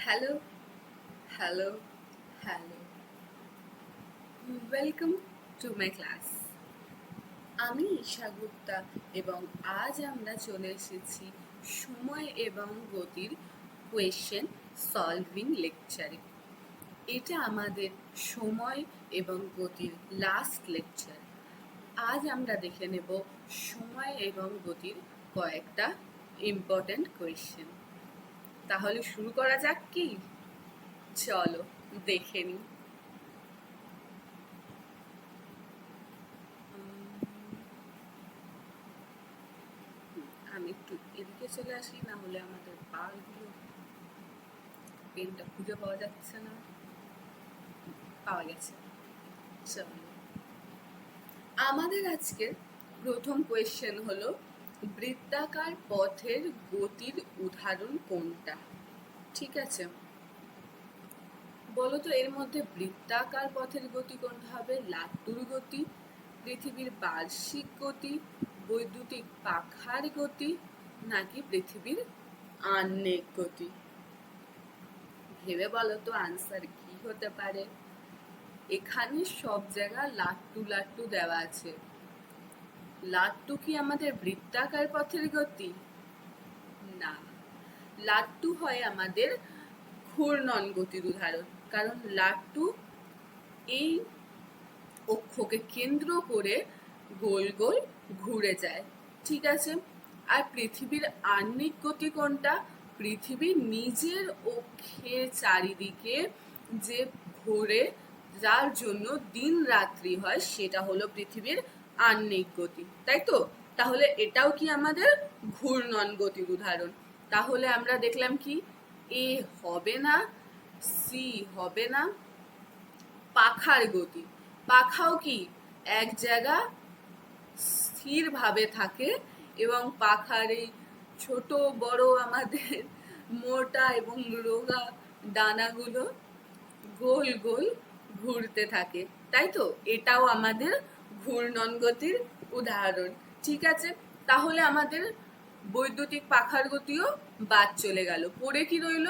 Hello, hello, hello. Welcome to my class. আমি ঈশা গুপ্তা এবং আজ আমরা চলে এসেছি সময় এবং গতির কোয়েশ্চেন সলভিং লেকচারে। এটা আমাদের সময় এবং গতির লাস্ট লেকচার। আজ আমরা দেখে নেব সময় এবং গতির কয়েকটা ইম্পর্ট্যান্ট কোয়েশ্চেন। তাহলে শুরু করা যাক কি? চলো দেখে নিই। আমি একটু এদিকে চলে আসি, না হলে আমাদের পালগুলো পেনটা খুঁজে পাওয়া যাচ্ছে না। পাওয়া গেছে। চলো, আমাদের আজকের প্রথম কোয়েশ্চেন হলো বৃত্তাকার পথের গতির উদাহরণ কোনটা? ঠিক আছে, বলো তো এর মধ্যে বৃত্তাকার পথের গতি কোনটা হবে? লাট্টুর গতি, পৃথিবীর বার্ষিক গতি, বৈদ্যুতিক পাখার গতি, নাকি পৃথিবীর আহ্নিক গতি? ভেবে বলো তো আনসার কি হতে পারে। এখানে সব জায়গা লাট্টু লাট্টু দেওয়া আছে। লাট্টু কি আমাদের বৃত্তাকার পথের গতি? না, লাট্টু হয় আমাদের ঘূর্ণন গতির উদাহরণ, কারণ লাট্টু এই অক্ষকে কেন্দ্র করে গোল গোল ঘুরে যায়। ঠিক আছে, আর পৃথিবীর আহ্নিক গতি কোনটা? পৃথিবীর নিজের অক্ষের চারিদিকে যে ঘোরে, যার জন্য দিন রাত্রি হয়, সেটা হলো পৃথিবীর আহ্নিক গতি, তাই তো? তাহলে এটাও কি আমাদের ঘূর্ণন গতির উদাহরণ। তাহলে আমরা দেখলাম কি, এ হবে না, সি হবে না। পাখার গতি, পাখাও কি এক জায়গা স্থিরভাবে থাকে এবং পাখার এই ছোট বড় আমাদের মোটা এবং রোগা ডানাগুলো গোল গোল ঘুরতে থাকে, তাই তো? এটাও আমাদের ঘূর্ণন গতির উদাহরণ। ঠিক আছে, তাহলে আমাদের বৈদ্যুতিক পাখার গতিও বাদ চলে গেল। পড়ে কি রইল?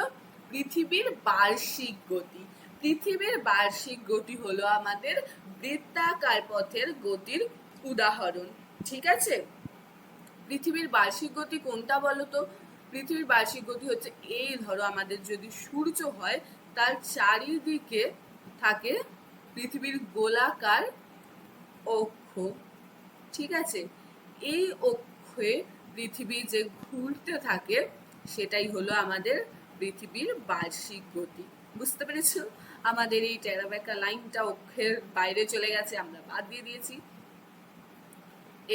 পৃথিবীর বার্ষিক গতি। পৃথিবীর বার্ষিক গতি হলো আমাদের বৃত্তাকার পথের গতির উদাহরণ। ঠিক আছে, পৃথিবীর বার্ষিক গতি কোনটা বলো তো? পৃথিবীর বার্ষিক গতি হচ্ছে, এই ধরো আমাদের যদি সূর্য হয়, তার চারিদিকে থাকে পৃথিবীর গোলাকার অক্ষ। ঠিক আছে, এই অক্ষে পৃথিবী যে ঘুরতে থাকে, সেটাই হলো আমাদের পৃথিবীর বার্ষিক গতি। বুঝতে পেরেছ? আমাদের এই টেরাবেকা লাইনটা অক্ষের বাইরে চলে গেছে, আমরা বাদ দিয়ে দিয়েছি।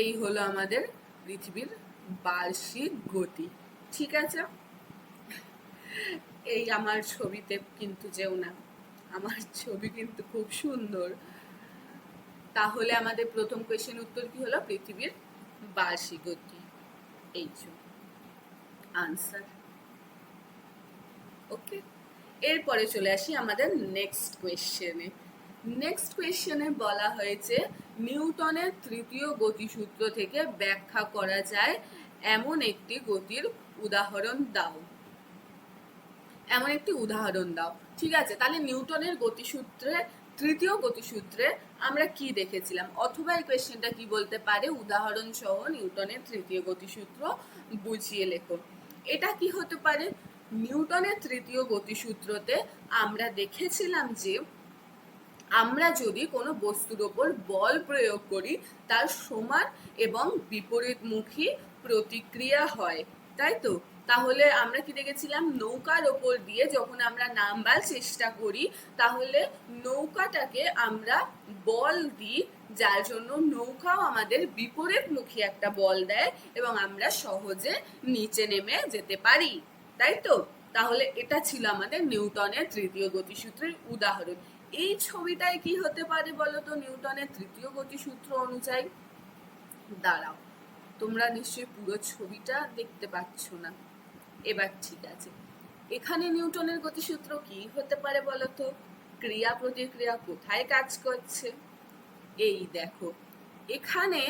এই হলো আমাদের পৃথিবীর বার্ষিক গতি। ঠিক আছে, এই আমার ছবিতে কিন্তু যেও না, আমার ছবি কিন্তু খুব সুন্দর। তাহলে আমাদের প্রথম কোয়েশ্চেন উত্তর কি হলো? পৃথিবীর বার্ষিক গতি। এই আনসার। ওকে, এরপরে চলে আসি আমাদের নেক্সট কোয়েশ্চেনে। নেক্সট কোয়েশ্চেনে বলা হয়েছে নিউটনের তৃতীয় গতিসূত্র থেকে ব্যাখ্যা করা যায় এমন একটি গতির উদাহরণ দাও। এমন একটি উদাহরণ দাও। ঠিক আছে, তাহলে নিউটনের গতিসূত্রে, তৃতীয় গতিসূত্রে আমরা কি দেখেছিলাম, অথবা এই কোয়েশ্চেনটা কি বলতে পারে, উদাহরণ সহ নিউটনের তৃতীয় গতিসূত্র বুঝিয়ে লেখো। এটা কি হতে পারে? নিউটনের তৃতীয় গতিসূত্রতে আমরা দেখেছিলাম যে আমরা যদি কোনো বস্তুর ওপর বল প্রয়োগ করি, তার সমান এবং বিপরীতমুখী প্রতিক্রিয়া হয়, তাই তো? তাহলে আমরা কি দেখেছিলাম, নৌকার ওপর দিয়ে যখন আমরা নামবার চেষ্টা করি, তাহলে নৌকাটাকে আমরা বল দিই, যার জন্য নৌকাও আমাদের বিপরীতমুখী একটা বল দেয় এবং আমরা সহজে নিচে নেমে যেতে পারি, তাই তো? তাহলে এটা ছিল আমাদের নিউটনের তৃতীয় গতিসূত্রের উদাহরণ। এই ছবিটায় কি হতে পারে বলো তো নিউটনের তৃতীয় গতিসূত্র অনুযায়ী? দাঁড়াও, তোমরা নিশ্চয়ই পুরো ছবিটা দেখতে পাচ্ছ না। এবার ঠিক আছে, এখানে নিউটনের গতিসূত্র কি হতে পারে বলো তো? ক্রিয়া প্রতিক্রিয়া কোথায় কাজ করছে? এই দেখো, এখানে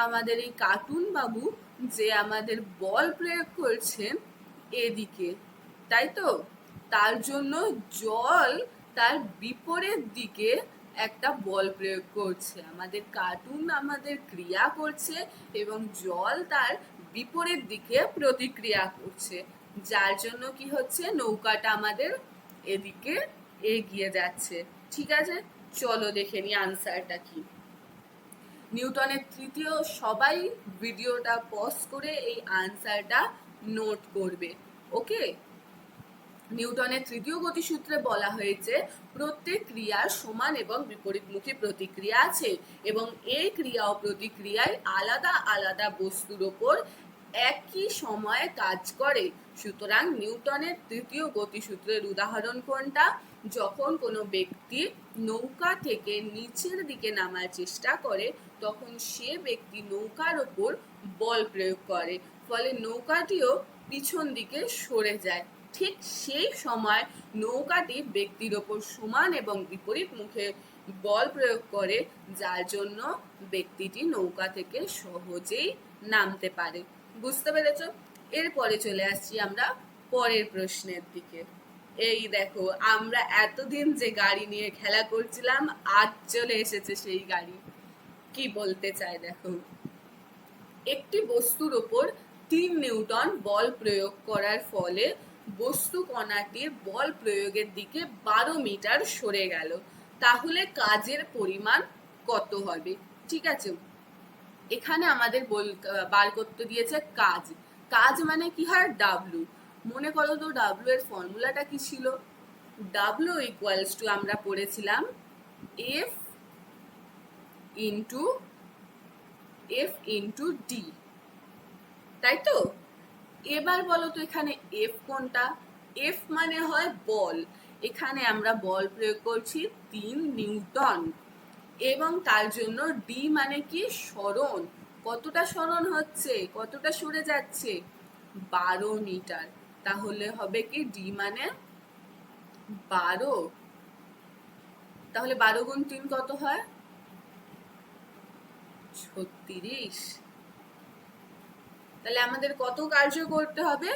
আমাদের এই কার্টুন বাবু যে আমাদের বল প্রয়োগ করছেন এদিকে, তাই তো? তার জন্য জল তার বিপরীত দিকে একটা বল প্রয়োগ করছে। আমাদের কার্টুন আমাদের ক্রিয়া করছে এবং জল তার বিপরীত দিকে প্রতিক্রিয়া করছে, যার জন্য কি হচ্ছে, নৌকাটা আমাদের এদিকে এগিয়ে যাচ্ছে। ঠিক আছে, চলো দেখে নি আনসারটা কি। নিউটনের তৃতীয়, সবাই ভিডিওটা পজ করে এই আনসারটা নোট করবে। ওকে, নিউটনের তৃতীয় গতিসূত্রে বলা হয়েছে প্রত্যেক ক্রিয়ার সমান এবং বিপরীতমুখী প্রতিক্রিয়া আছে এবং এই ক্রিয়া ও প্রতিক্রিয়ায় আলাদা আলাদা বস্তুর ওপর একই সময়ে কাজ করে। সুতরাং নিউটনের তৃতীয় গতিসূত্রের উদাহরণ কোনটা? যখন কোনো ব্যক্তি নৌকা থেকে নিচের দিকে নামার চেষ্টা করে তখন সে ব্যক্তি নৌকার ওপর বল প্রয়োগ করে, ফলে নৌকাটিও পিছন দিকে সরে যায়। ঠিক সেই সময় নৌকাটি ব্যক্তির ওপর সমান এবং বিপরীত মুখে বল প্রয়োগ করে, যার জন্য ব্যক্তিটি নৌকা থেকে সহজেই নামতে পারে। বুঝতে পেরেছ? এরপরে চলে আসছি আমরা পরের প্রশ্নের দিকে। এই দেখো, আমরা এতদিন যে গাড়ি নিয়ে খেলা করছিলাম, আজ চলে এসেছে সেই গাড়ি। কি বলতে চাই দেখো, একটি বস্তুর ওপর 3 নিউটন বল প্রয়োগ করার ফলে বস্তু কণাটির বল প্রয়োগের দিকে 12 মিটার সরে গেল, তাহলে কাজের পরিমাণ কত হবে? ঠিক আছে, এখানে আমাদের বার করতে দিয়েছে কাজ। কাজ মানে কি হয়? ডাব্লু। মনে করো তো ডাব্লু এর ফর্মুলাটা কি ছিল? ডাব্লু ইকুয়ালস টু আমরা পড়েছিলাম এফ ইন্টু ডি, তাই তো? এবার বলো তো এখানে এফ কোনটা? এফ মানে হয় বল। এখানে আমরা বল প্রয়োগ করছি 3 নিউটন এবং তার জন্য ডি মানে কি? সরণ। কতটা সরণ হচ্ছে, কতটা সরে যাচ্ছে? 12 মিটার। তাহলে হবে কি ডি মানে 12। তাহলে 12 গুণ 3 কত হয়? 36। তাহলে আমাদের কত কার্য করতে হবে?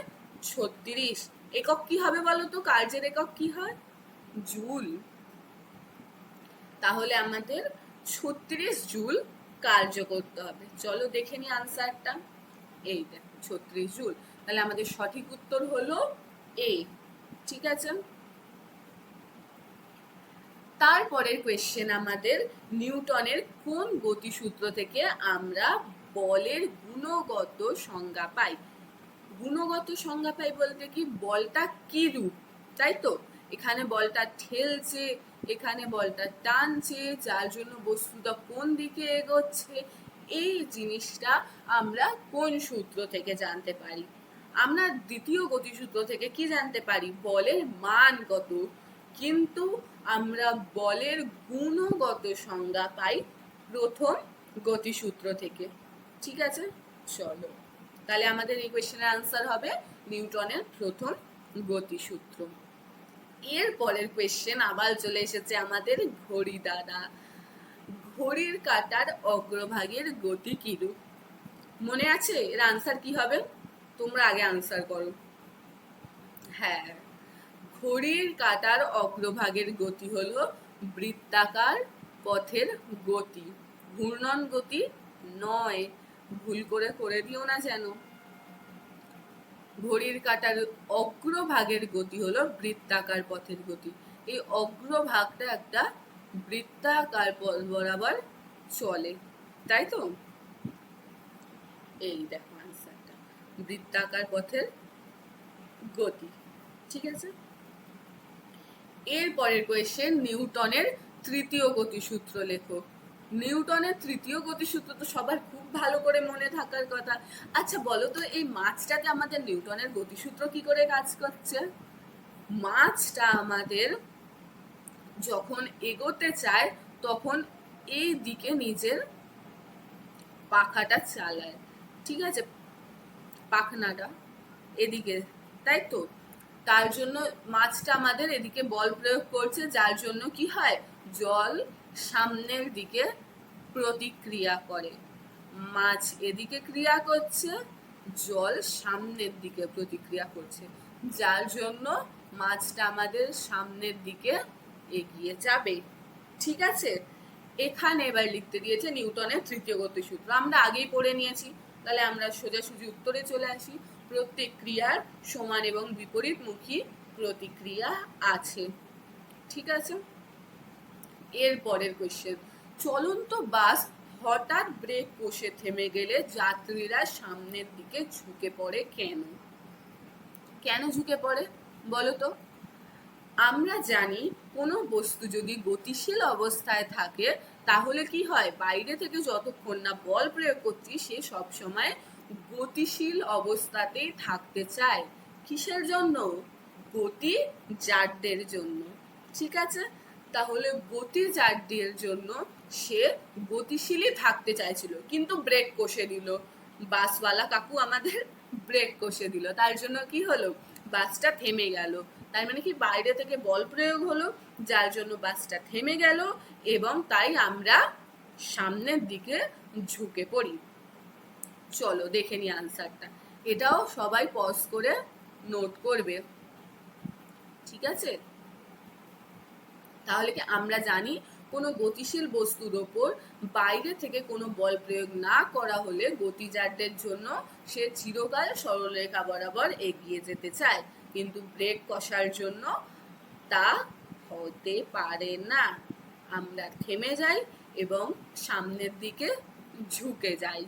36। একক কি হবে বলো তো? কার্যের একক কি হয়? জুল। তাহলে আমাদের 36 জুল কার্য করতে হবে। চলো দেখে নি আনসারটা। এই দেখো 36 জুল। তাহলে আমাদের সঠিক উত্তর হলো এ। ঠিক আছে, তারপরের কোয়েশ্চেন আমাদের নিউটনের কোন গতিসূত্র থেকে আমরা বলের গুণগত সংজ্ঞা পাই? গুণগত সংজ্ঞা পাই বলতে কি, বলটা কি রূপ, তাই তো? এখানে বলটা ঠেলছে, এখানে বলটা টানছে, যার জন্য বস্তুটা কোন দিকে এগোচ্ছে, এই জিনিসটা আমরা কোন সূত্র থেকে জানতে পারি? আমরা দ্বিতীয় গতিসূত্র থেকে কি জানতে পারি? বলের মান কত। কিন্তু আমরা বলের গুণগত সংজ্ঞা পাই প্রথম গতিসূত্র থেকে। ঠিক আছে, চলো তাহলে আমাদের এই কোয়েশ্চেনের আনসার হবে নিউটনের প্রথম গতিসূত্র। এর পরের কোয়েশ্চেন আবার চলে এসেছে আমাদের ঘড়ি দ্বারা। ঘড়ির কাঁটার অগ্রভাগের গতি কিরূপ? মনে আছে এর আনসার কি হবে? তোমরা আগে আনসার করো। হ্যাঁ, ঘড়ির কাঁটার অগ্রভাগের গতি হলো বৃত্তাকার পথের গতি, ঘূর্ণন গতি নয়। ভুল করে দিও না যেন। ঘড়ির কাঁটার অগ্রভাগের গতি হলো বৃত্তাকার পথের গতি। এই অগ্রভাগটা একটা বৃত্তাকার পথ বরাবর চলে, তাই তো? এই দেখো আনসারটা, বৃত্তাকার পথের গতি। ঠিক আছে, এর পরের কোয়েশ্চেন নিউটনের তৃতীয় গতিসূত্র লেখো। নিউটনের তৃতীয় গতিসূত্র তো সবার খুব ভালো করে মনে থাকার কথা। আচ্ছা বলো তো, এই মাছটাকে আমাদের নিউটনের গতিসূত্র কি করে কাজ করছে? মাছটা আমাদের যখন এগোতে চায় তখন এই দিকে নিজের পাখাটা চালায়, ঠিক আছে, পাখনাটা এদিকে, তাই তো? তার জন্য মাছটা আমাদের এদিকে বল প্রয়োগ করছে, যার জন্য কি হয়? জল সামনের দিকে প্রতিক্রিয়া করে। মাছ এদিকে ক্রিয়া করছে, জল সামনের দিকে প্রতিক্রিয়া করছে, যার জন্য মাছটা আমাদের সামনের দিকে এগিয়ে যাবে। ঠিক আছে, এখানে এবার লিখতে দিয়েছে নিউটনের তৃতীয় গতিসূত্র। আমরা আগেই পড়ে নিয়েছি, তাহলে আমরা সোজাসুজি উত্তরে চলে আসি। প্রত্যেক ক্রিয়ার সমান এবং বিপরীতমুখী প্রতিক্রিয়া আছে। ঠিক আছে, এর পরের কোশ্চেন, চলন্ত বাস হঠাৎ ব্রেক কষে থেমে গেলে যাত্রীরা সামনের দিকে ঝুঁকে পড়ে কেন? কেন ঝুঁকে পড়ে বলো তো? আমরা জানি কোনো বস্তু যদি গতিশীল অবস্থায় থাকে তাহলে কি হয়, বাইরে থেকে যতক্ষণ না বল প্রয়োগ করছি সে সবসময় গতিশীল অবস্থাতেই থাকতে চায়। কিসের জন্য? গতি জাড্যের জন্য। ঠিক আছে, তাহলে গতি জাড্যের জন্য সে গতিশীলই থাকতে চাইছিল, কিন্তু ব্রেক কষে দিল, বাসওয়ালা কাকু আমাদের ব্রেক কষে দিল, তার জন্য কি হলো, বাসটা থেমে গেল। তার মানে কি, বাইরে থেকে বল প্রয়োগ হলো, যার জন্য বাসটা থেমে গেল এবং তাই আমরা সামনের দিকে ঝুঁকে পড়ি। চলো দেখে নি আনসারটা, এটাও সবাই পজ করে নোট করবে। ঠিক আছে, তাহলে কি আমরা জানি কোনো গতিশীল বস্তুর ওপর বাইরে থেকে কোনো বল প্রয়োগ না করা হলে গতিজাড্যের জন্য সে চিরকাল সরলরেখা বরাবর এগিয়ে যেতে চায়, কিন্তু ব্রেক কষার জন্য তা হতে পারে না, আমরা থেমে যাই এবং সামনের দিকে ঝুঁকে যাই।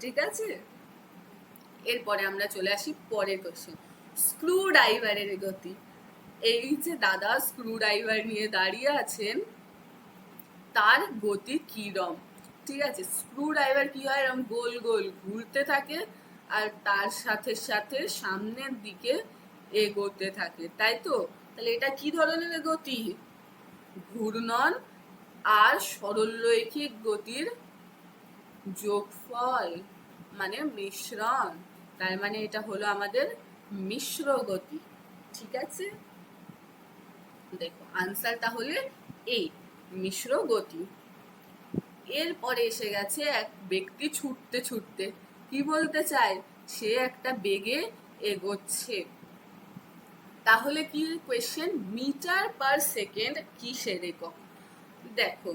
ঠিক আছে, এরপরে আমরা চলে আসি পরের কোশ্চেন, স্ক্রু ড্রাইভারের গতি। এই যে দাদা স্ক্রু ড্রাইভার নিয়ে দাঁড়িয়ে আছেন, তার গতি কিরম? ঠিক আছে, স্ক্রু ড্রাইভার কি হয়, এরকম গোল গোল ঘুরতে থাকে আর তার সাথে সাথে সামনের দিকে এগোতে থাকে, তাই তো? তাহলে এটা কি ধরনের গতি? ঘূর্ণন আর সরলরৈখিক গতির যোগফল, মানে মিশ্রণ। তার মানে এটা হলো আমাদের মিশ্র গতি। ঠিক আছে, দেখো আনসার তাহলে এই মিশ্র গতি। এরপরে এসে গেছে এক ব্যক্তি ছুটতে ছুটতে, কি বলতে চায়, সে একটা বেগে এগোচ্ছে। তাহলে কি কোয়েশ্চেন, মিটার পার সেকেন্ড কিসের একক? দেখো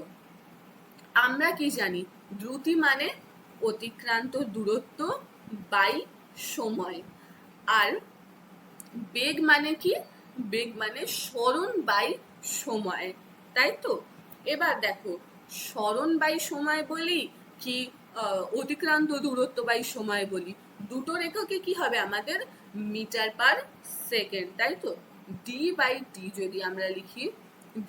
আমরা কি জানি, দ্রুতি মানে অতিক্রান্ত দূরত্ব বাই সময়, আর বেগ মানে কি, বেগ মানে সরণ বাই সময়, তাই তো? এবার দেখো, সরণ বাই সময় বলি কি অতিক্রান্ত দূরত্ব বাই সময় বলি, দুটোর এককে কি হবে আমাদের মিটার পার সেকেন্ড, তাই তো? ডি বাই টি যদি আমরা লিখি,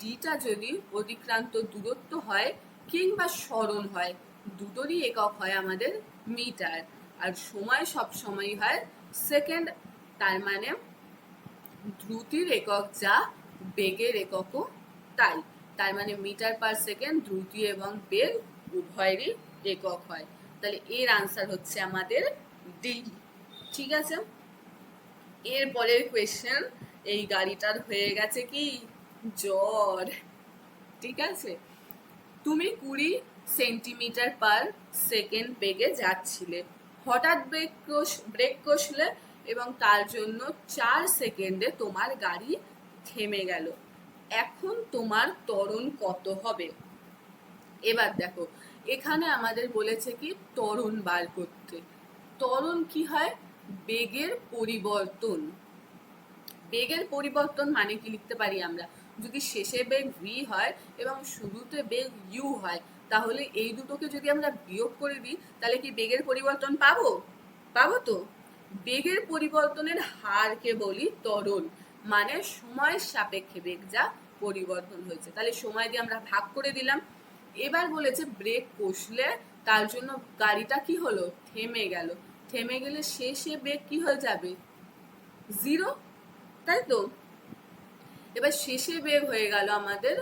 ডিটা যদি অতিক্রান্ত দূরত্ব হয় কিংবা সরণ হয়, দুটোরই একক হয় আমাদের মিটার, আর সময় সব সময় হয় সেকেন্ড। তার মানে দ্রুতির একক যা, বেগের এককও তাই। তার মানে মিটার পার সেকেন্ড দ্রুতি এবং বেগ উভয়েরই একক হয়। তাহলে এর আনসার হচ্ছে আমাদের ডি। ঠিক আছে, এর পরের কোয়েশ্চেন, এই গাড়িটার হয়ে গেছে কি জ্বর। ঠিক আছে, তুমি 20 সেন্টিমিটার পার সেকেন্ড বেগে যাচ্ছিলে, হঠাৎ ব্রেক কষলে এবং তার জন্য 4 সেকেন্ডে তোমার গাড়ি থেমে গেল, এখন তোমার ত্বরণ কত হবে? এবার দেখো, এখানে আমাদের বলেছে কি ত্বরণ বার করতে। ত্বরণ কি হয়, বেগের পরিবর্তন। বেগের পরিবর্তন মানে কি লিখতে পারি আমরা, যদি শেষে বেগ v হয় এবং শুরুতে বেগ u হয়, তাহলে এই দুটোকে যদি আমরা বিয়োগ করে দিই তাহলে কি বেগের পরিবর্তন পাবো? পাবো তো। বেগের পরিবর্তনের হারকে বলি ত্বরণ, মানে সময়ের সাপেক্ষে বেগ যা পরিবর্তন হয়েছে, তাহলে সময় দিয়ে আমরা ভাগ করে দিলাম। এবার বলেছে ব্রেক কষলে তার জন্য গাড়িটা কি হলো, থেমে গেল, থেমে গেলে শেষে বেগ কি হয়ে যাবে, 0, তাই তো? এবার শেষে বেগ হয়ে গেল আমাদের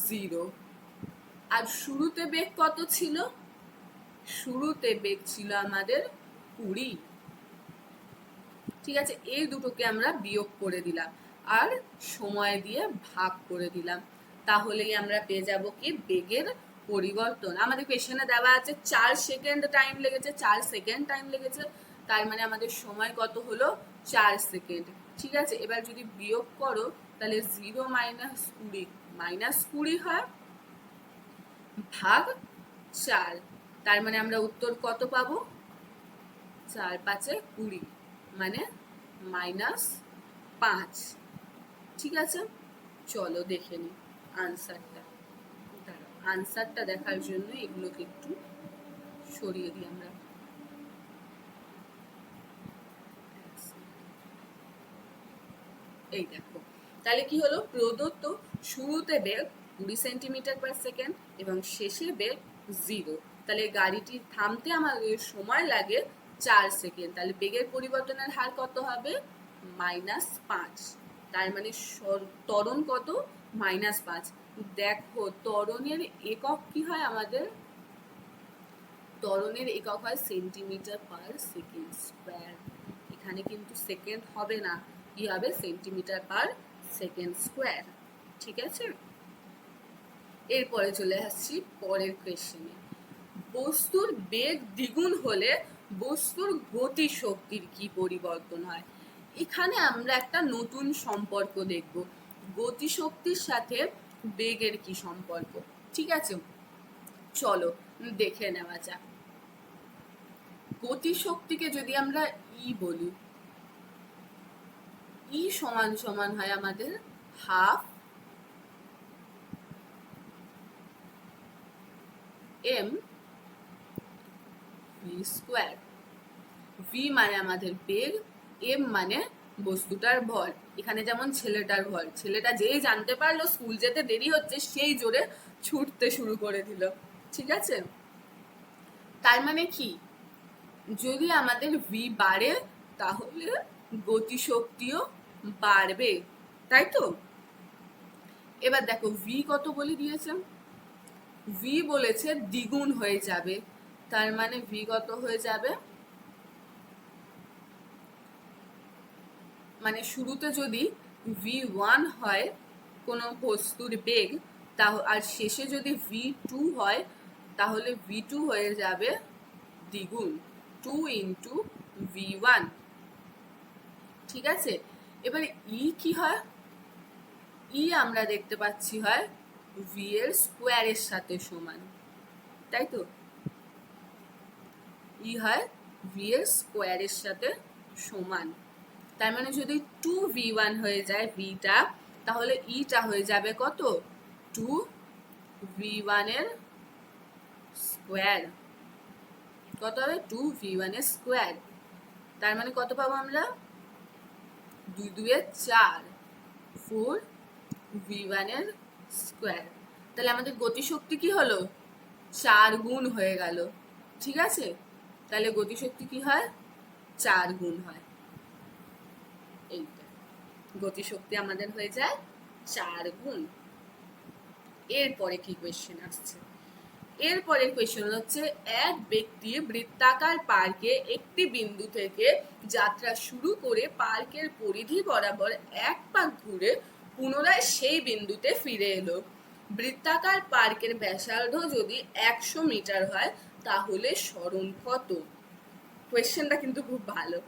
0, আর শুরুতে বেগ কত ছিল? শুরুতে বেগ ছিল আমাদের 20। ঠিক আছে, এই দুটোকে আমরা বিয়োগ করে দিলাম আর সময় দিয়ে ভাগ করে দিলাম, তাহলেই আমরা পেয়ে যাব কি বেগের পরিবর্তন। আমাদের কোয়েশ্চেনে দেওয়া আছে 4 সেকেন্ড টাইম লেগেছে, 4 সেকেন্ড টাইম লেগেছে, তার মানে আমাদের সময় কত হলো 4 সেকেন্ড। ঠিক আছে, এবার যদি বিয়োগ করো তাহলে 0 মাইনাস 20 মাইনাস 20 হয় ভাগ 4। তার মানে আমরা উত্তর কত পাবো? 4 5 20 মানে -5। ঠিক আছে, চলো দেখে নিই আনসারটা। আনসারটা দেখার জন্য এগুলোকে একটু সরিয়ে দিই আমরা। এই দেখো, তাহলে কি হলো? প্রদত্ত শুরুতে বেগ 20 সেন্টিমিটার পার সেকেন্ড এবং শেষে বেগ 0। তাহলে গাড়িটি থামতে আমাদের সময় লাগে 4 সেকেন্ড। তাহলে বেগের পরিবর্তনের হার কত হবে? -5। তার মানে ত্বরণ কত? -5। দেখো, ত্বরণের একক কি হয় আমাদের? ত্বরণের একক হয় সেন্টিমিটার পার সেকেন্ড স্কোয়ার। এখানে কিন্তু সেকেন্ড হবে না, কি হবে? সেন্টিমিটার পার সেকেন্ড স্কোয়ার। ঠিক আছে, এরপরে চলে আসছি পরের কোয়েশ্চেনে। বস্তুর বেগ দ্বিগুণ হলে বস্তুর গতি শক্তির কি পরিবর্তন হয়? এখানে আমরা একটা নতুন সম্পর্ক দেখব, গতি শক্তির সাথে বেগের কি সম্পর্ক। ঠিক আছে, চলো দেখে নেওয়া যাক। গতি শক্তিকে যদি আমরা ই বলি, ই সমান সমান হয় আমাদের half M V square. V মানে আমাদের বেগ, এম মানে বস্তুটার ভর। এখানে যেমন ছেলেটার ভর, ছেলেটা যেই জানতে পারলো স্কুল যেতে দেরি হচ্ছে সেই জোরে ছুটতে শুরু করে দিল। ঠিক আছে, তার মানে কি? যদি আমাদের ভি বাড়ে তাহলে গতিশক্তিও বাড়বে, তাই তো? এবার দেখো ভি কত বলে দিয়েছে? ভি বলেছে দ্বিগুণ হয়ে যাবে। তার মানে ভি কত হয়ে যাবে? মানে শুরুতে যদি v1 হয় কোনো বস্তুর বেগ, আর শেষে যদি v2 হয় তাহলে v2 হয়ে যাবে দ্বিগুণ, 2 ইন্টু v1। ঠিক আছে, এবারে ই কি হয়? ই আমরা দেখতে পাচ্ছি হয় v এর স্কোয়ারের সাথে সমান, তাই তো? ই হয় v এর স্কোয়ারের সাথে সমান। তার মানে যদি 2v1 হয়ে যায় ভিটা, তাহলে ইটা হয়ে যাবে কত? 2v1 এর স্কোয়ার। কত হবে? 2v1 এর স্কোয়ার। তার মানে কত পাবো আমরা? 2 2 এ 4, 4v1 এর স্কোয়ার। তাহলে আমাদের গতিশক্তি কি হলো? 4 গুণ হয়ে গেল। ঠিক আছে, তাহলে গতিশক্তি কি হয়? 4 গুণ হয়। এইটা গতিশক্তি আমাদের হয়ে যায় 4 গুণ। এরপরে কি কোয়েশ্চেন আসছে? এরপরের কোয়েশ্চেন হচ্ছে, এক ব্যক্তি বৃত্তাকার পার্কে একটি বিন্দু থেকে যাত্রা শুরু করে পার্কের পরিধি বরাবর এক পাক ঘুরে পুনরায় সেই বিন্দুতে ফিরে এলো। বৃত্তাকার পার্কের ব্যাসার্ধ যদি 100 মিটার হয় তাহলে সরণ কত? কোয়েশ্চেনটা কিন্তু খুব ভালো।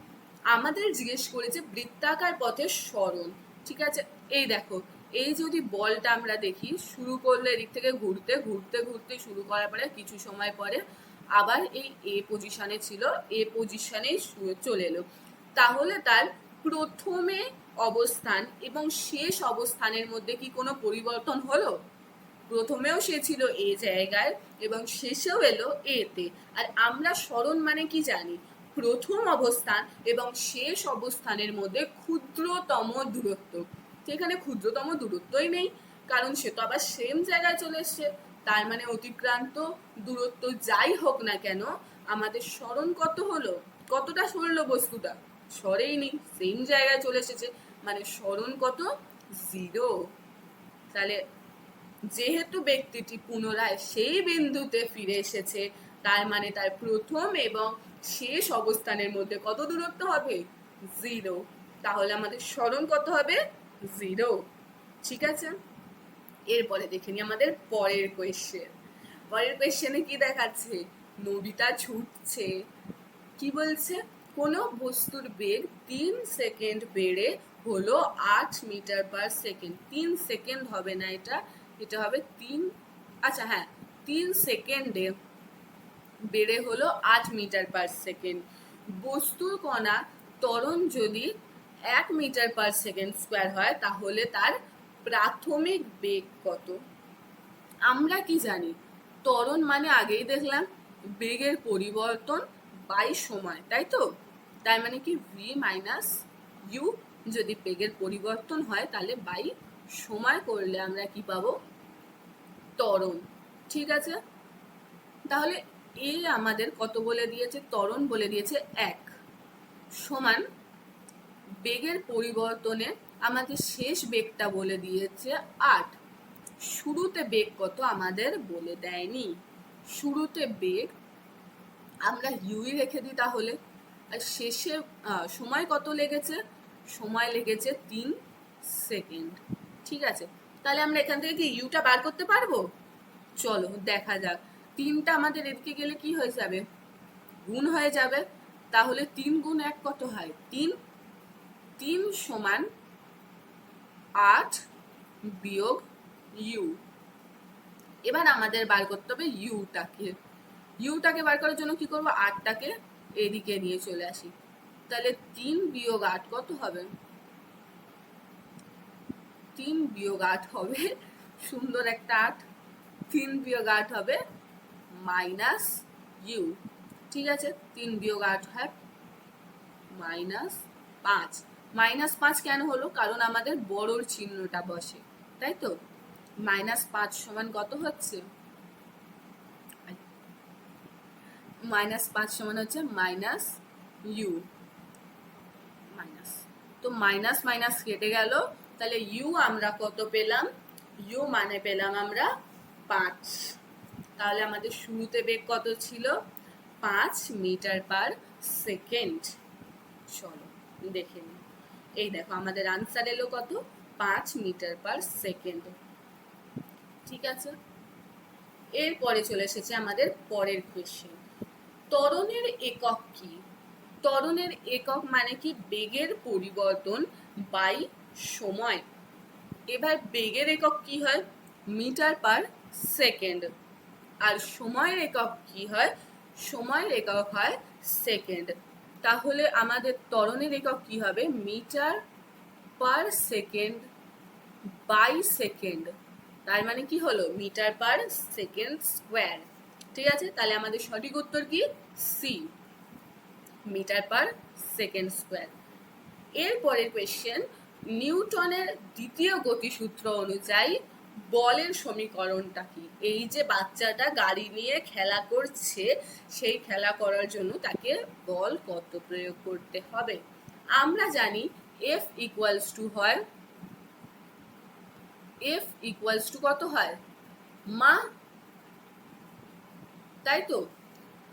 আমাদের জিজ্ঞেস করেছে বৃত্তাকার পথের সরণ। ঠিক আছে, এই দেখো, এই যদি বলটা আমরা দেখি, শুরু করলে এদিক থেকে ঘুরতে ঘুরতে ঘুরতে শুরু করার পরে কিছু সময় পরে আবার এই এ পজিশনে ছিল, এ পজিশনেই চলে এলো। তাহলে তার প্রথমে অবস্থান এবং শেষ অবস্থানের মধ্যে কি কোনো পরিবর্তন হলো? প্রথমেও সে ছিল এ জায়গায় এবং শেষেও এলো এতে। আর আমরা সরণ মানে কি জানি? প্রথম অবস্থান এবং শেষ অবস্থানের মধ্যে ক্ষুদ্রতম দূরত্ব। এখানে ক্ষুদ্রতম দূরত্বই নেই, কারণ সে তো আবার সেম জায়গায় চলে এসছে। তার মানে অতিক্রান্ত দূরত্ব যাই হোক না কেন, আমাদের সরণ কত হলো? কতটা সরলো বস্তুটা? সরেইনি, সেম জায়গায় চলে এসেছে, মানে সরণ কত? 0। তাহলে যেহেতু ব্যক্তিটি পুনরায় সেই বিন্দুতে ফিরে এসেছে, তার মানে তার প্রথম এবং শেষ অবস্থানের মধ্যে কত দূরত্ব হবে? 0। তাহলে আমাদের সরণ কত হবে? 0। ঠিক আছে, এরপরে দেখে নি আমাদের পরের কোয়েশ্চেন। পরের কোয়েশ্চেনে কি দেখাচ্ছে? নোবিতা ছুটছে। কি বলছে? কোনো বস্তুর বেগ 3 সেকেন্ড বেড়ে হলো 8 মিটার পার সেকেন্ড। 3 সেকেন্ড হবে না, এটা হবে 3, আচ্ছা হ্যাঁ, 3 সেকেন্ডে বেড়ে হলো 8 মিটার পার সেকেন্ড। বস্তুর কণা ত্বরণ যদি 1 মিটার পার সেকেন্ড স্কোয়ার হয় তাহলে তার প্রাথমিক বেগ কত? আমরা কি জানি? ত্বরণ মানে আগেই দেখলাম বেগের পরিবর্তন বাই সময়, তাই তো? তাই মানে কি ভি মাইনাস ইউ, যদি বেগের পরিবর্তন হয় তাহলে বাই সময় করলে আমরা কি পাবো? ত্বরণ। ঠিক আছে, তাহলে এ আমাদের কত বলে দিয়েছে? ত্বরণ বলে দিয়েছে 1 সমান বেগের পরিবর্তনে আমাদের শেষ বেগটা বলে দিয়েছে 8। শুরুতে বেগ কত আমাদের বলে দেয়নি। শুরুতে বেগ আমরা ইউই রেখে দিই তাহলে। আর শেষে সময় কত লেগেছে? সময় লেগেছে 3 সেকেন্ড। ঠিক আছে, তাহলে আমরা এখান থেকে কি ইউটা বার করতে পারবো? চলো দেখা যাক। 3টা আমাদের এদিকে গেলে কি হয়ে যাবে? গুণ হয়ে যাবে। তাহলে 3 গুণ 1 কত হয়? 3। 3 সমান 8 বিয়োগ ইউ। এবার আমাদের বার করতে হবে ইউটাকে বার করার জন্য কি করবো? 8টাকে এদিকে নিয়ে চলে আসি। তাহলে 3 বিয়োগ 8 কত হবে? 3 বিয়োগ 8 হবে সুন্দর একটা 8। 3 বিয়োগ 8 হবে মাইনাস ইউ। ঠিক আছে, 3 বিয়োগ 8 হয় -5। -5 কেন হলো? কারণ আমাদের বড়র চিহ্নটা বসে, তাই তো? -5 সমান কত হচ্ছে? -5 সমান হচ্ছে মাইনাস ইউ। মাইনাস, তো মাইনাস মাইনাস কেটে গেল। তাহলে ইউ আমরা কত পেলাম? ইউ মানে পেলাম আমরা 5। তাহলে আমাদের শুরুতে বেগ কত ছিল? 5 মিটার পার সেকেন্ড। চলো দেখে নিই। এই দেখো আমাদের আনসার এলো কত? 5 মিটার পার সেকেন্ড। ঠিক আছে, এরপরে চলে এসেছে আমাদের পরের কোয়েশ্চেন। ত্বরণের একক কি? ত্বরণের একক মানে কি? বেগের পরিবর্তন বাই সময়। এবার বেগের একক কি হয়? Metre per second. আর সময়ের একক কি হয়? সময়ের একক হয় সেকেন্ড। তাহলে আমাদের ত্বরণের একক কি হবে? Metre per second by second. তার মানে কি হলো? Metre per second square. ঠিক আছে, তাহলে আমাদের সঠিক উত্তর কি? C, metre per second square. এরপরের কোয়েশ্চেন, নিউটনের দ্বিতীয় গতিসূত্র অনুযায়ী বলের সমীকরণটা কি? এই যে বাচ্চাটা গাড়ি নিয়ে খেলা করছে, সেই খেলা করার জন্য তাকে বল কত প্রয়োগ করতে হবে? আমরা জানি F ইকুয়ালস টু হয়, F ইকুয়ালস টু কত হয়? মা, তাই তো?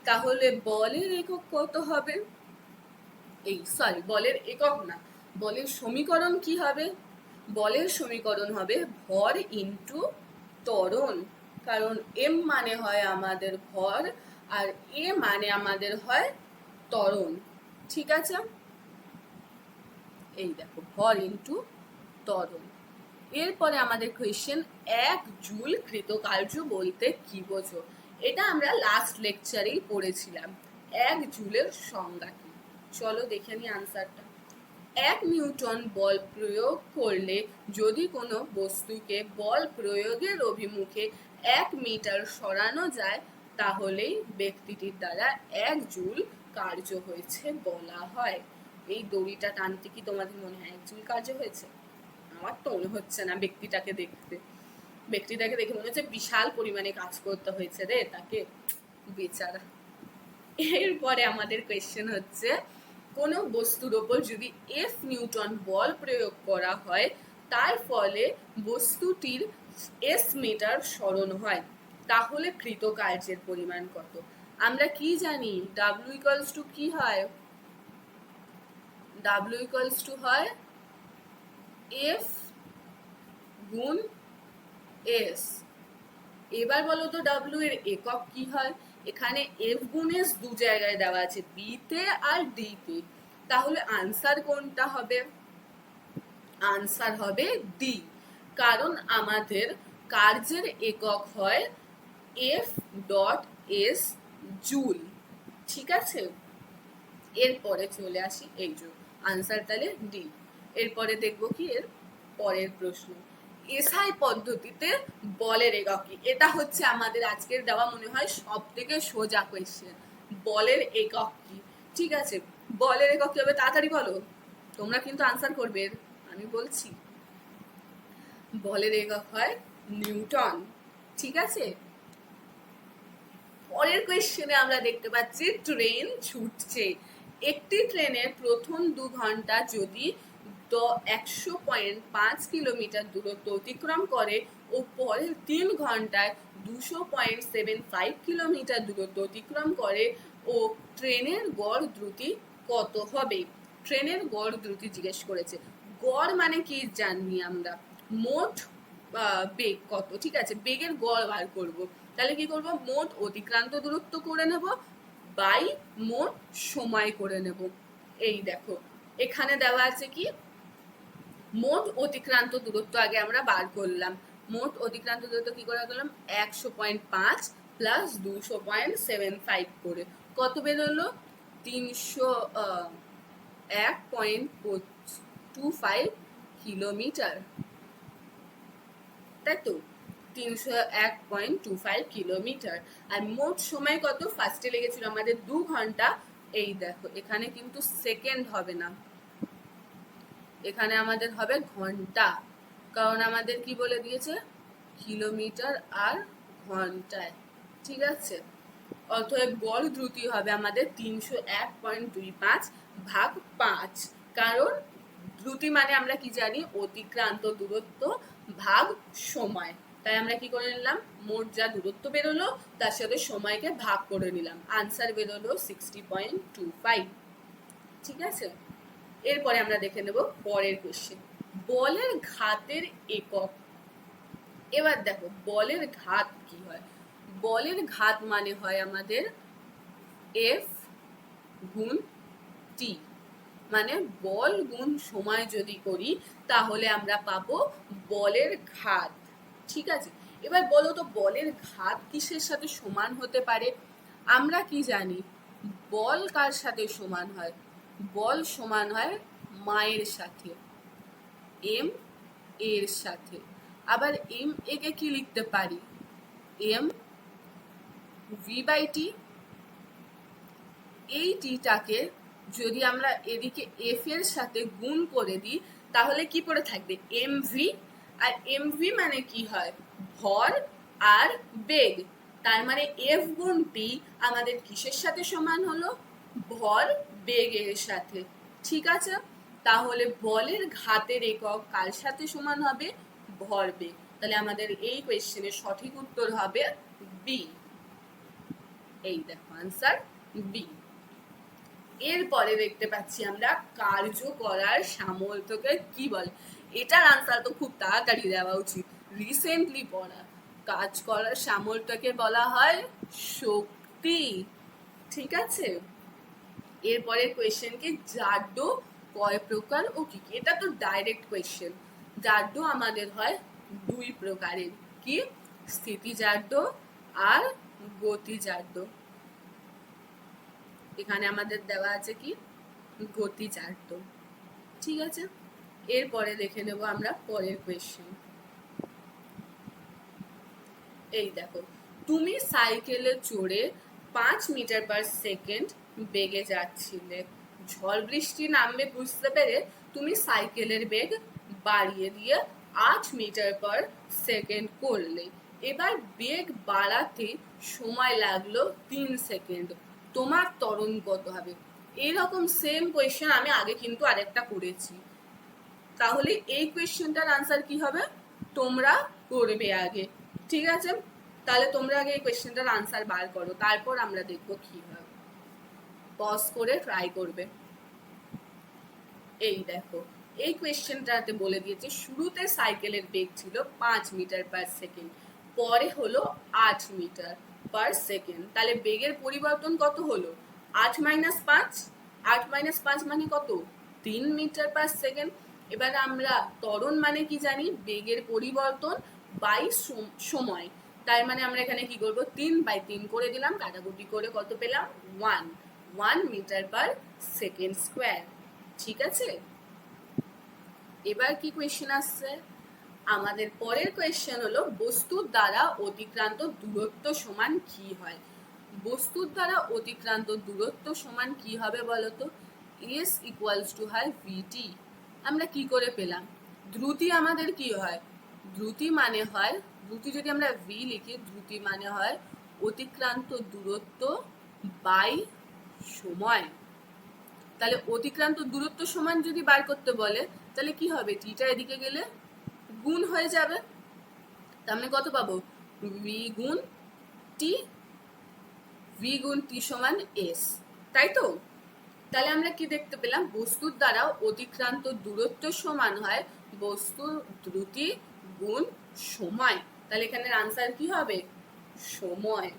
তাহলে বলের একক কত হবে? বলের একক না, বলের সমীকরণ কি হবে? বলের সমীকরণ হবে ভর ইনটু ত্বরণ। কারণ এম মানে হয় আমাদের ভর আর এ মানে আমাদের হয় ত্বরণ। ঠিক আছে, এই দেখো ভর ইনটু ত্বরণ। এরপরে আমাদের কোয়েশ্চেন, 1 জুল কৃতকার্য বলতে কি বোঝো? এটা আমরা লাস্ট লেকচারেই পড়েছিলাম। 1 জুলের সংজ্ঞা কি? চলো দেখে নিই আনসারটা। 1 নিউটন বল প্রয়োগ করলে যদি কোনো বস্তুকে বল প্রয়োগের অভিমুখে 1 মিটার সরানো যায় তাহলেই ব্যক্তিটির দ্বারা 1 জুল কার্য হয়েছে বলা হয়। এই দড়িটা টানতে কি তোমাদের মনে হয় 1 জুল কার্য হয়েছে? আমার তো মনে হচ্ছে না। ব্যক্তিটাকে দেখে মনে হচ্ছে বিশাল পরিমাণে কাজ করতে হয়েছে রে তাকে, বেচারা। এরপরে আমাদের কোয়েশ্চেন হচ্ছে, কোনো বস্তুর ওপর যদি F নিউটন বল প্রয়োগ করা হয় তার ফলে বস্তুটির S মিটার সরণ হয়, তাহলে কৃত কার্যের পরিমাণ কত? আমরা কি জানি? W ইকুয়ালস টু কি হয়? W ইকুয়ালস টু হয় F গুণ S। এবার বলো তো W এর একক কি হয়? এখানে এফ গুণ এস দু জায়গায় দেওয়া আছে, বি তে আর ডি তে। তাহলে আনসার কোনটা হবে? আনসার হবে ডি, কারণ আমাদের কার্যের একক হয় এফ ডট এস জুল। ঠিক আছে, এরপরে চলে আসি, এই যে আনসার তাহলে ডি। এরপরে দেখবো কি এর পরের প্রশ্ন, এসআই পদ্ধতিতে বলের একক কি? এটা হচ্ছে আমাদের আজকের দেওয়া মনে হয় সব থেকে সোজা কোয়েশ্চেন, বলের একক কি? ঠিক আছে, বলের একক কি হবে তাড়াতাড়ি বলো, তোমরা কিন্তু আনসার করবে, আমি বলছি। বলের একক হয় নিউটন। ঠিক আছে, পরের কোয়েশ্চেনে আমরা দেখতে পাচ্ছি ট্রেন ছুটছে। একটি ট্রেনের প্রথম 2 ঘন্টা যদি 100.5 কিলোমিটার দূরত্ব অতিক্রম করে ও পরের 3 ঘন্টায় 200.75 কিলোমিটার দূরত্ব অতিক্রম করে ও ট্রেনের গড় দ্রুতি কত হবে? ট্রেনের গড় দ্রুতি জিজ্ঞেস করেছে। গড় মানে কি জানি আমরা, মোট বেগ কত। ঠিক আছে, বেগের গড় বার করব, তাহলে কি করব, মোট অতিক্রান্ত দূরত্ব করে নেব বাই মোট সময় করে নেব। এই দেখো এখানে দেওয়া আছে কি, মোট অতিক্রান্ত দূরত্ব আগে আমরা বার করলাম। মোট অতিক্রান্ত দূরত্ব কি করে করলাম, 100.5 প্লাস 200.75 করে কত বেরোলো, 301.25 কিলোমিটার, তাই তো, 301.25 কিলোমিটার। আর মোট সময় কত, ফার্স্টে লেগেছিল আমাদের 2 ঘন্টা, এই দেখো এখানে কিন্তু সেকেন্ড হবে না, এখানে আমাদের হবে ঘন্টা, কারণ আমাদের কি বলে দিয়েছে, কিলোমিটার আর ঘন্টায়। ঠিক আছে, অতএব গড় দ্রুতি হবে আমাদের 301.25 ভাগ 5, কারণ দ্রুতি মানে আমরা কি জানি, অতিক্রান্ত দূরত্ব ভাগ সময়। তাই আমরা কি করে নিলাম, মোট যা দূরত্ব বেরোলো তার সাথে সময়কে ভাগ করে নিলাম, আনসার বেরোলো 60.25। ঠিক আছে, এরপরে আমরা দেখে নেব পরের কোশ্চেন, বলের ঘাতের একক। এবার দেখো বলের ঘাত কি হয়, বলের ঘাত মানে হয় আমাদের এফ গুণ টি, মানে বল গুণ সময় যদি করি তাহলে আমরা পাবো বলের ঘাত। ঠিক আছে, এবার বলো তো বলের ঘাত কিসের সাথে সমান হতে পারে? আমরা কি জানি, বল কার সাথে সমান হয়, বল সমান হয় মায়ের সাথে, এম এর সাথে। আবার এম একে কি লিখতে পারি, এম ভি বাই টি। এই টিটাকে যদি আমরা এদিকে এফ এর সাথে গুণ করে দিই তাহলে কি পড়ে থাকবে, এম ভি। আর এম ভি মানে কি হয়, ভর আর বেগ, তার মানে এফ গুণ টি আমাদের কিসের সাথে সমান হলো, ভর বেগের সাথে। ঠিক আছে, তাহলে বলের ঘাতের একক কার সাথে সমান হবে, ভর বেগ। তাহলে আমাদের এই কোয়েশ্চেনের সঠিক উত্তর হবে বি। এই দেখো আনসার বি। এরপরে দেখতে পাচ্ছি আমরা কার্য করার সামর্থ্যকে কি বলে। এটার আনসার তো খুব তাড়াতাড়ি দেওয়া উচিত, রিসেন্টলি পড়া। কাজ করার সামর্থ্যকে বলা হয় শক্তি। ঠিক আছে, এরপরে কোয়েশ্চেন কি, জাড্য কয় প্রকার ও কি কি? এটা তো ডাইরেক্ট কোয়েশ্চেন। জাড্য আমাদের হয় 2 প্রকারের, কি, স্থিতিজাড্য আর গতিজাড্য। এখানে আমাদের দেওয়া আছে কি, গতিজাড্য। ঠিক আছে, এরপরে দেখে নেব আমরা পরের কোয়েশ্চেন। এই দেখো, তুমি সাইকেলে চড়ে 5 মিটার পার সেকেন্ড বেগে যাচ্ছিলে, ঝড় বৃষ্টি নামবে বুঝতে পেরে তুমি সাইকেলের বেগ বাড়িয়ে দিয়ে 8 মিটার পার সেকেন্ড করলে। এবার বেগ বাড়াতে সময় লাগলো 3 সেকেন্ড, তোমার ত্বরণ কত হবে? এইরকম সেম কোয়েশ্চেন আমি আগে কিন্তু আরেকটা করেছি। তাহলে এই কোয়েশ্চেনটার আনসার কি হবে, তোমরা করবে আগে। ঠিক আছে, তাহলে তোমরা আগে এই কোয়েশ্চেনটার আনসার বার করো, তারপর আমরা দেখবো কি হয়। পজ করে ট্রাই করবে। এই দেখো এই কোয়েশ্চেনটাতে বলে দিয়েছে শুরুতে সাইকেলের বেগ ছিল 5 মিটার পার সেকেন্ড, পরে হলো 8 মিটার, পার সেকেন্ড। তাহলে বেগের পরিবর্তন কত হলো? 8 - 5, 8 - 5 মানে কত? 3 মিটার পার সেকেন্ড। এবার আমরা ত্বরণ মানে কি জানি? বেগের পরিবর্তন বাই সময়। তার মানে আমরা এখানে কি করব? 3/3 করে দিলাম, কাটাকুটি করে কত পেলাম? 1 মিটার পার সেকেন্ড স্কোয়ার। ঠিক আছে, এবার কি কোয়েশ্চেন আসছে? আমাদের পরের কোয়েশ্চেন হলো বস্তুর দ্বারা অতিক্রান্ত দূরত্ব সমান কি হয়? বস্তুর দ্বারা অতিক্রান্ত দূরত্ব সমান কি হবে বলতো? S ইকুয়ালস টু হয় VT। আমরা কি করে পেলাম? দ্রুতি আমাদের কি হয়? দ্রুতি মানে হয়, দ্রুতি যদি আমরা V লিখি, দ্রুতি মানে হয় অতিক্রান্ত দূরত্ব বাই সময়। তাহলে অতিক্রান্ত দূরত্ব সমান যদি বার করতে বলে তাহলে কি হবে? টিটা এদিকে গেলে গুণ হয়ে যাবে। তার মানে কত পাবো? ভি গুণ টি সমান এস, তাই তো? তাহলে আমরা কি দেখতে পেলাম? বস্তুর দ্বারা অতিক্রান্ত দূরত্ব সমান হয় বস্তুর দ্রুতি গুণ সময়। তাহলে এখানের আনসার কি হবে? সময়।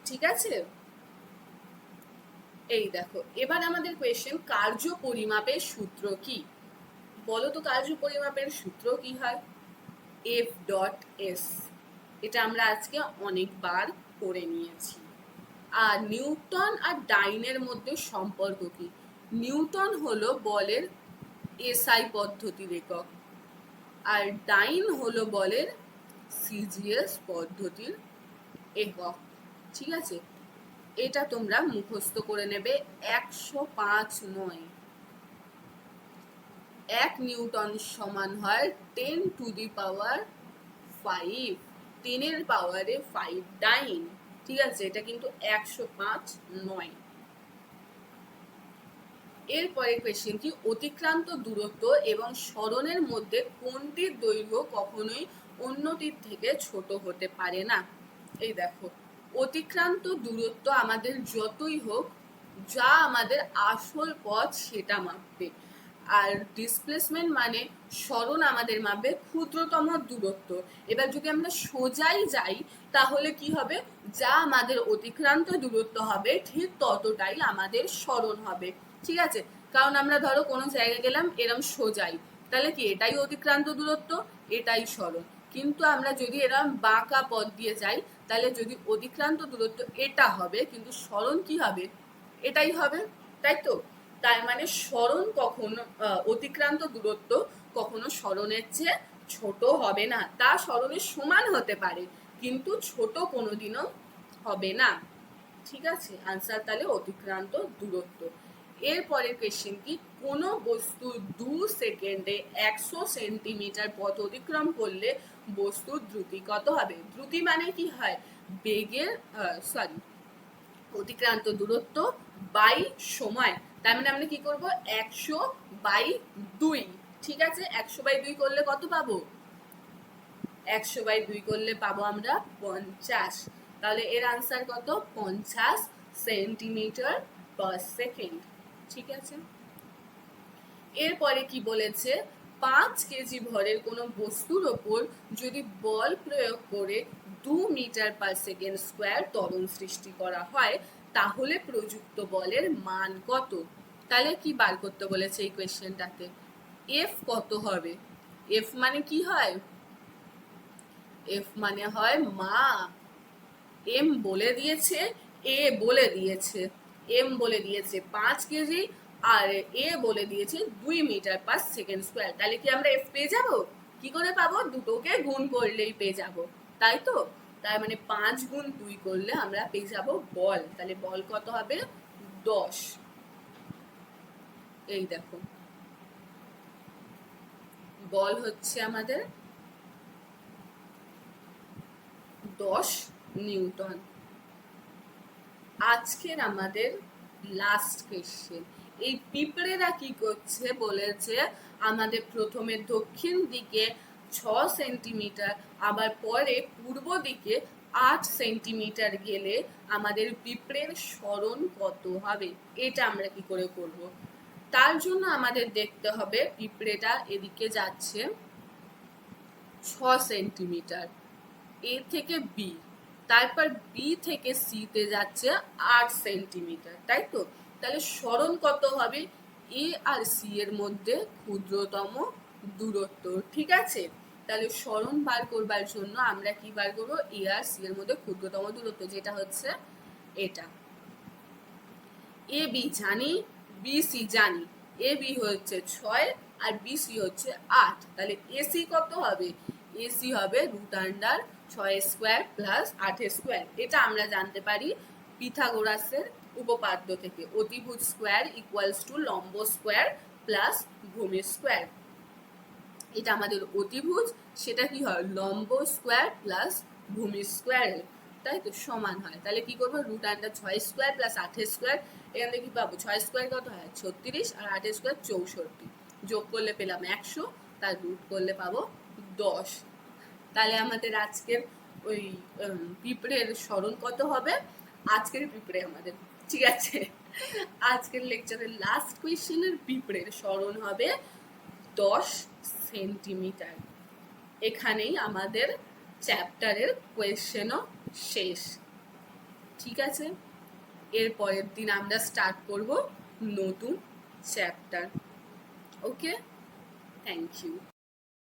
ঠিক আছে, এই দেখো এবার আমাদের কোয়েশ্চেন, কার্য পরিমাপের সূত্র কি? বলো তো কার্য পরিমাপের সূত্র কি হয়? F.S। এটা আমরা আজকে অনেকবার করে নিয়েছি। আর নিউটন আর ডাইনের মধ্যে সম্পর্ক কি? নিউটন হলো বলের এসআই পদ্ধতির একক, আর ডাইন হলো বলের সিজিএস পদ্ধতির একক। ঠিক আছে, এটা তোমরা মুখস্থ করে নেবে। 105 নয়, 1 নিউটন সমান হয় 10⁵, 10 পাওয়ারে 5 ডাইন। ঠিক আছে, এটা কিন্তু 105 নয়। এরপরে কোয়েশ্চেন কি, অতিক্রান্ত দূরত্ব এবং সরণের মধ্যে কোনটির দৈর্ঘ্য কখনোই অন্যটির থেকে ছোট হতে পারে না? এই দেখো, অতিক্রান্ত দূরত্ব আমাদের যতই হোক, যা আমাদের আসল পথ সেটা মাপবে, আর ডিসপ্লেসমেন্ট মানে সরণ আমাদের মাপবে ক্ষুদ্রতম দূরত্ব। এবার যদি আমরা সোজাই যাই তাহলে কি হবে? যা আমাদের অতিক্রান্ত দূরত্ব হবে ঠিক ততটাই আমাদের সরণ হবে। ঠিক আছে, কারণ আমরা ধরো কোনো জায়গায় গেলাম এরম সোজাই, তাহলে কি এটাই অতিক্রান্ত দূরত্ব, এটাই সরণ। কিন্তু আমরা যদি এরম বাঁকা পথ দিয়ে যাই তাহলে যদি অতিক্রান্ত দূরত্ব এটা হবে কিন্তু সরণ কি হবে? এটাই হবে, তাই তো? তার মানে সরণ কখনো অতিক্রান্ত দূরত্ব কখনো সরণের চেয়ে ছোট হবে না। তা সরণের সমান হতে পারে কিন্তু ছোট কোনোদিনও হবে না। ঠিক আছে, আনসার তাহলে অতিক্রান্ত দূরত্ব। এরপরে কোয়েশ্চেন কি, কোনো বস্তু 2 সেকেন্ডে 100 সেন্টিমিটার পথ অতিক্রম করলে বস্তুর দ্রুতি কত হবে? দ্রুতি মানে কি হয়? বেগের অতিক্রান্ত দূরত্ব বাই সময়। তার মানে আমরা কি করব? 100/2। ঠিক আছে, 100/2 করলে কত পাবো? 100/2 করলে পাবো আমরা 50। তাহলে এর আনসার কত? 50 সেন্টিমিটার পার সেকেন্ড। ঠিক আছে, এরপরে কি বলেছে? 5 কেজি ভরের কোনো বস্তুর ওপর যদি বল প্রয়োগ করে 2 মিটার পার সেকেন্ড স্কোয়ার ত্বরণ সৃষ্টি করা হয় তাহলে প্রযুক্ত বলের মান কত? তাহলে কি বার করতে বলেছে এই কোয়েশ্চেনটাতে? এফ কত হবে? এফ মানে কি হয়? এফ মানে হয় মাপ। এম বলে দিয়েছে, এ বলে দিয়েছে। এম বলে দিয়েছে 5 কেজি আর এ বলে দিয়েছে 2 মিটার পার সেকেন্ড স্কোয়ার। তাহলে কি আমরা এফ পেয়ে যাব? কি করে পাবো? দুটোকে গুণ করলেই পেয়ে যাব, তাই তো? তার মানে 5 গুণ 2 করলে আমরা পেয়ে যাব বল। তাহলে বল কত হবে? 10। এই দেখো, বল হচ্ছে আমাদের 10 নিউটন। আজকের আমাদের লাস্ট কোয়েশ্চেন, এই পিঁপড়েরা কি করছে বলেছে আমাদের প্রথমে দক্ষিণ দিকে 6 সেন্টিমিটার, আবার পরে পূর্ব দিকে 8 সেন্টিমিটার গেলে আমাদের পিঁপড়ের সরণ কত হবে? এটা আমরা কি করে করব? তার জন্য আমাদের দেখতে হবে পিঁপড়েটা এদিকে যাচ্ছে 6 সেন্টিমিটার, এ থেকে বি, তারপর বি থেকে সিতে যাচ্ছে 8 সেন্টিমিটার, তাই তো? তাহলে সরণ কত হবে? এ আর সি এর মধ্যে ক্ষুদ্রতম দূরত্ব, ঠিক আছে? তাহলে সরণ বার করবার জন্য আমরা কি বার করবো? এ আর সি এর মধ্যে ক্ষুদ্রতম দূরত্ব, যেটা হচ্ছে এটা। এ বি জানি, বি সি জানি। এ বি হচ্ছে 6 আর বি সি হচ্ছে 8। তাহলে এসি কত হবে? এসি হবে √6 স্কোয়ার প্লাস 8 স্কোয়ার। এটা আমরা জানতে পারি পিথাগোরাসের উপপাদ্য থেকে। অতিভুজ স্কোয়ার ইকুয়ালস টু লম্ব স্কোয়ার প্লাস ভূমি স্কোয়ার। এটা আমাদের অতিভুজ, সেটা কি হয়? লম্ব স্কোয়ার প্লাস ভূমি স্কোয়ার, তাই তো, সমান হয়। তাহলে কি করবো? √6 স্কোয়ার প্লাস 8 স্কোয়ার। এখান থেকে কি পাবো? 6 স্কোয়ার কত হয়? 36 আর 8 স্কোয়ার 64। যোগ করলে পেলাম 100, তার রুট করলে পাবো 10। তাহলে আমাদের আজকের ওই পিঁপড়ের সরণ কত হবে? আজকের পিঁপড়ে আমাদের, ঠিক আছে, আজকের লেকচারের লাস্ট কোয়েশ্চেনের পিঁপড়ের সরণ হবে 10 সেন্টিমিটার। এখানেই আমাদের চ্যাপ্টারের কোয়েশ্চেনও শেষ, ঠিক আছে? এর পরের দিন আমরা স্টার্ট করব নতুন চ্যাপ্টার। Okay, thank you.